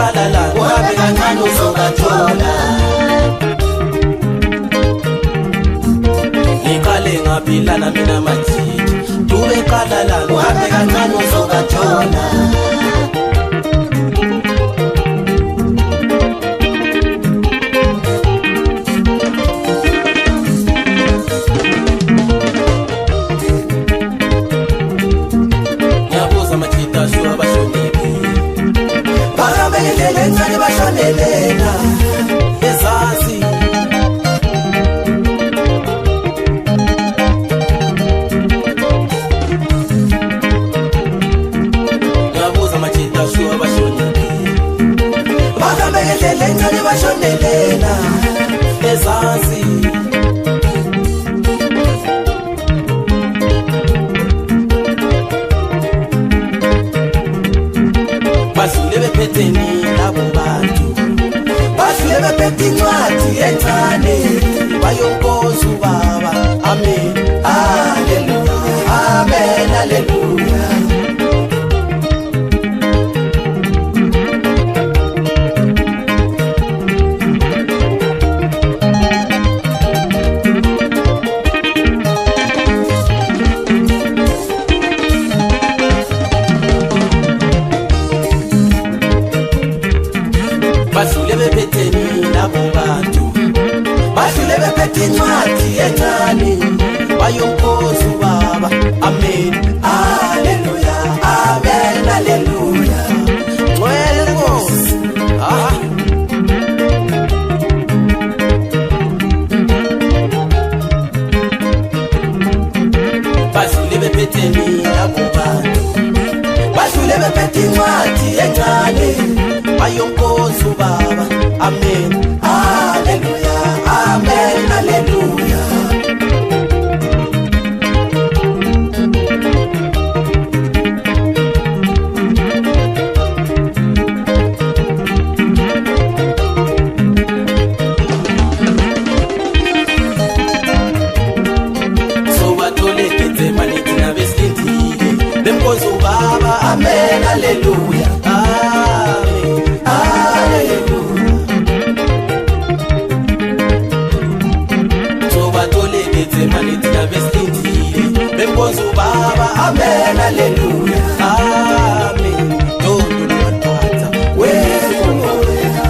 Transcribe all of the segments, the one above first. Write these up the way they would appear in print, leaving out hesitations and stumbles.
qala la uhambe kancane uzobathola. Ngiqale ngaphilana mina majiji, dube qala la uhambe kancane uzobathola. Ngiyabuza majita sho abashonile, bakamele ncane bashonelela ezazi. Ngiyabuza majita sho abashonile, bakamele ncane bashonelela ezazi. Basule bephetheni labo bantu, basule bephethe incwadi encane bayonkoza ubaba. Amen, haleluya, amen, haleluya. Basule bephetheni labo bantu, basule bephethe incwadi encane bayonkoza ubaba. Amen, haleluya, amen, haleluya. Ngcwele Nkosi. Basule bephetheni labo bantu, basule bephethe incwadi encane bayonkoza ubaba. Amen, haleluya, amen, haleluya. Sobatolekete manithi nabesindile bemkoza ubaba. Amen, haleluya, amen, haleluya. Sobatolekete manithi nabesindile bemkoza ubaba. Amen, haleluya, amen. Dondo lwanthatha wemoya,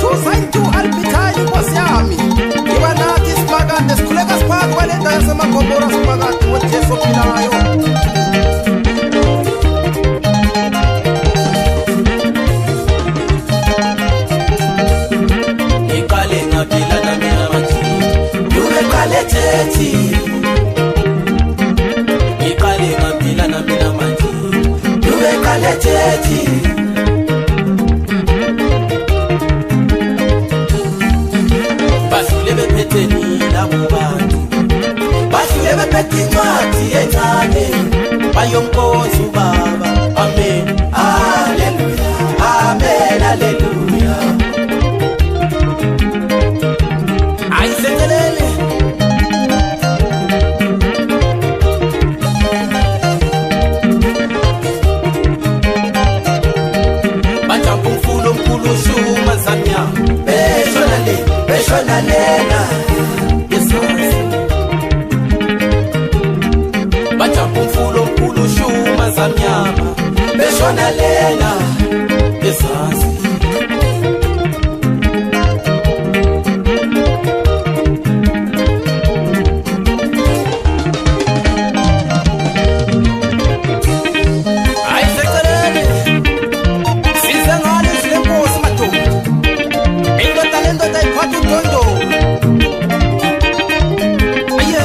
tuzayitu alibithali Nkosi yami. Ngiba nathi siphakade sikhuleka siphakathi kwalenda yasemagomora siphakathi kweJesu ophilayo. ngiqale ngaphilana mina majiji, dube qale thethi. Ngiqale ngaphilana mina majiji, dube qale thethi. Basule bephetheni labo bantu, basule bephethe incwadi encane bayonkoza ubaba. Amen, haleluya, amen, haleluya. Ayisekelele bajampa umfulo omkhulu ushuma zanya, beshona le beshona lena ezazi. Bajampa umfulo omkhulu ushuma zamnyama, beshona lena ezazi. Ayisekelele size ngale silenkosi madoda, indoda lendoda iphatha udondo. Aye,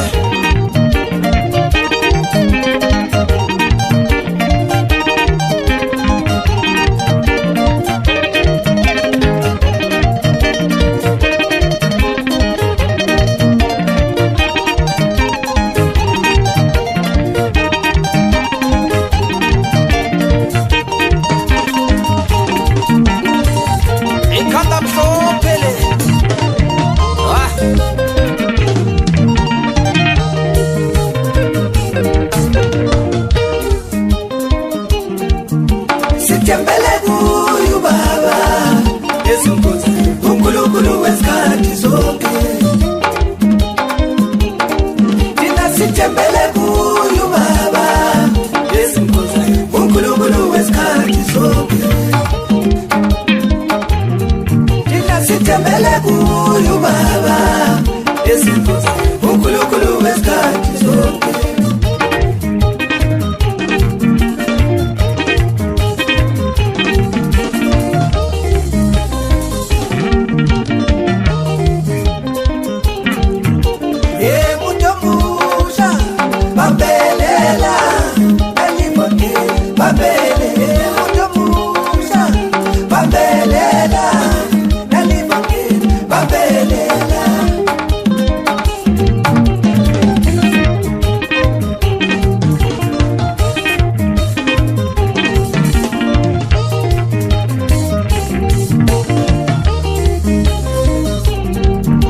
Sithembele kuye ubaba ezinkosi uNkulunkulu wesikhathi sonke. Thina sithembele kuye ubaba ezinkosi uNkulunkulu wesikhathi sonke. Thina sithembele kuye ubaba ezinkosi uNkulunkulu wesikhathi sonke.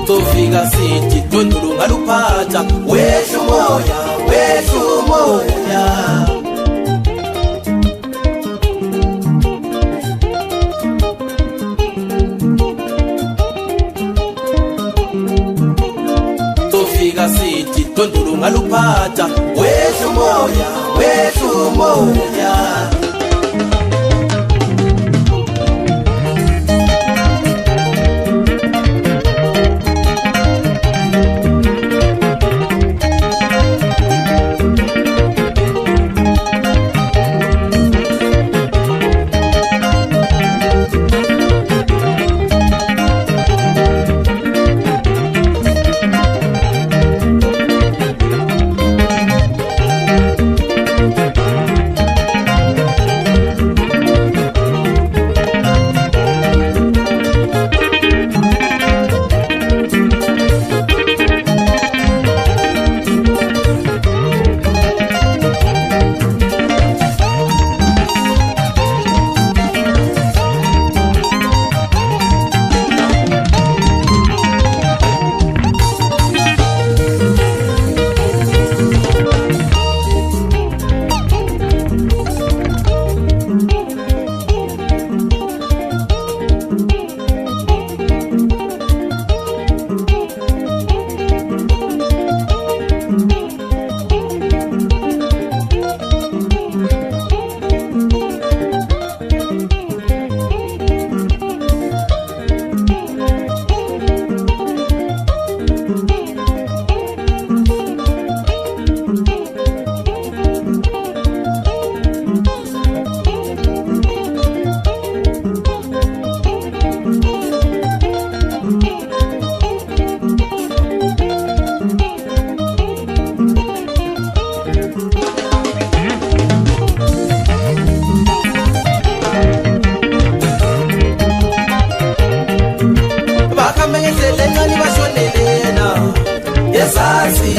Tofika sithi dondolo ngaluphatha weshu moya Tofika sithi dondolo ngaluphatha weshu moya Bakamengezelena ni bashonelena yesazi